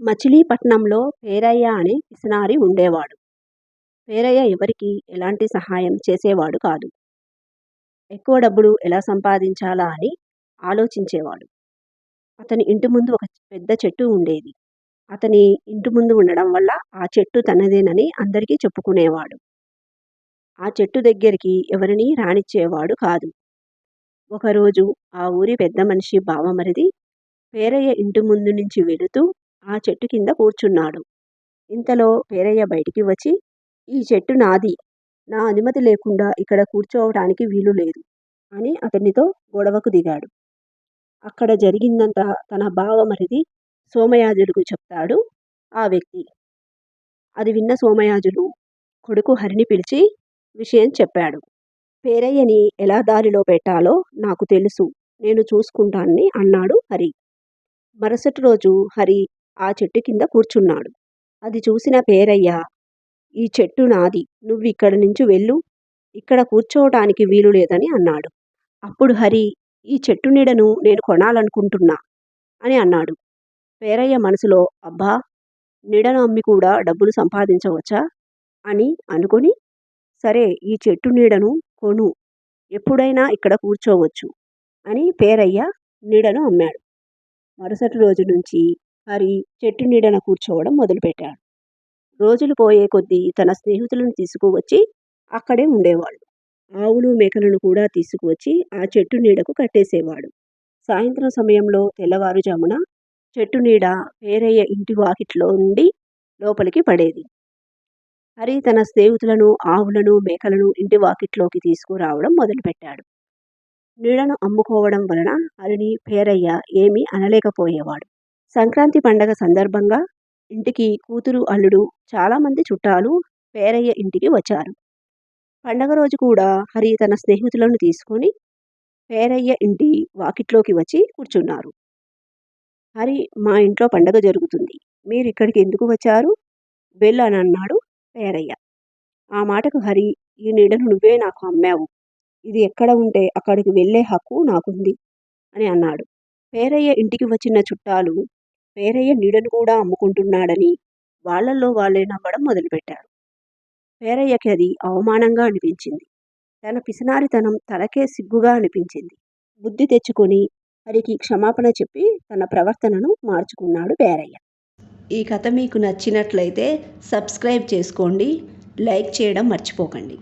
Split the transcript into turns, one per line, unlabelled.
మచిలీపట్నంలో పేరయ్య అనే పిసినారి ఉండేవాడు. పేరయ్య ఎవరికీ ఎలాంటి సహాయం చేసేవాడు కాదు. ఎక్కువ డబ్బులు ఎలా సంపాదించాలా అని ఆలోచించేవాడు. అతని ఇంటి ముందు ఒక పెద్ద చెట్టు ఉండేది. అతని ఇంటి ముందు ఉండడం వల్ల ఆ చెట్టు తనదేనని అందరికీ చెప్పుకునేవాడు. ఆ చెట్టు దగ్గరికి ఎవరినీ రానిచ్చేవాడు కాదు. ఒకరోజు ఆ ఊరి పెద్ద మనిషి బావమరిది పేరయ్య ఇంటి ముందు నుంచి వెళుతూ ఆ చెట్టు కింద కూర్చున్నాడు. ఇంతలో పేరయ్య బయటికి వచ్చి, "ఈ చెట్టు నాది. నా అనుమతి లేకుండా ఇక్కడ కూర్చోవటానికి వీలు లేదు" అని అతనితో గొడవకు దిగాడు. అక్కడ జరిగిందంతా తన బావమరిది సోమయాజులుకు చెప్తాడు ఆ వ్యక్తి. అది విన్న సోమయాజులు కొడుకు హరిని పిలిచి విషయం చెప్పాడు. పేరయ్యని ఎలా దారిలో పెట్టాలో నాకు తెలుసు, నేను చూసుకుంటానని అన్నాడు హరి. మరుసటి రోజు హరి ఆ చెట్టు కింద కూర్చున్నాడు. అది చూసిన పేరయ్య, "ఈ చెట్టు నాది, నువ్వు ఇక్కడి నుంచి వెళ్ళు, ఇక్కడ కూర్చోవటానికి వీలు లేదని" అన్నాడు. అప్పుడు హరి, "ఈ చెట్టు నీడను నేను కొనాలనుకుంటున్నా" అని అన్నాడు. పేరయ్య మనసులో, "అబ్బా, నీడను అమ్మి కూడా డబ్బులు సంపాదించవచ్చా" అని అనుకుని, "సరే, ఈ చెట్టు నీడను కొను, ఎప్పుడైనా ఇక్కడ కూర్చోవచ్చు" అని పేరయ్య నీడను అమ్మాడు. మరుసటి రోజు నుంచి హరి చెట్టు నీడన కూర్చోవడం మొదలుపెట్టాడు. రోజులు పోయే కొద్దీ తన స్నేహితులను తీసుకువచ్చి అక్కడే ఉండేవాళ్ళు. ఆవులు మేకలను కూడా తీసుకువచ్చి ఆ చెట్టు నీడకు కట్టేసేవాడు. సాయంత్రం సమయంలో తెల్లవారుజామున చెట్టు నీడ పేరయ్య ఇంటి వాకిట్లో నుండి లోపలికి పడేది. హరి తన స్నేహితులను, ఆవులను, మేకలను ఇంటి వాకిట్లోకి తీసుకురావడం మొదలుపెట్టాడు. నీడను అమ్ముకోవడం వలన హరిని పేరయ్య ఏమీ అనలేకపోయేవాడు. సంక్రాంతి పండగ సందర్భంగా ఇంటికి కూతురు, అల్లుడు, చాలామంది చుట్టాలు పేరయ్య ఇంటికి వచ్చారు. పండగ రోజు కూడా హరి తన స్నేహితులను తీసుకొని పేరయ్య ఇంటి వాకిట్లోకి వచ్చి కూర్చున్నారు. హరి, "మా ఇంట్లో పండగ జరుగుతుంది, మీరు ఇక్కడికి ఎందుకు వచ్చారు? వెళ్ళు" అని అన్నాడు పేరయ్య. ఆ మాటకు హరి, "ఈ నీడను నువ్వే నాకు అమ్మావు, ఇది ఎక్కడ ఉంటే అక్కడికి వెళ్ళే హక్కు నాకుంది" అని అన్నాడు. పేరయ్య ఇంటికి వచ్చిన చుట్టాలు పేరయ్య నీడను కూడా అమ్ముకుంటున్నాడని వాళ్ళల్లో వాళ్ళే నవ్వడం మొదలుపెట్టారు. పేరయ్యకి అది అవమానంగా అనిపించింది. తన పిసినారితనం తనకే సిగ్గుగా అనిపించింది. బుద్ధి తెచ్చుకొని హరికి క్షమాపణ చెప్పి తన ప్రవర్తనను మార్చుకున్నాడు పేరయ్య. ఈ కథ మీకు నచ్చినట్లయితే సబ్స్క్రైబ్ చేసుకోండి, లైక్ చేయడం మర్చిపోకండి.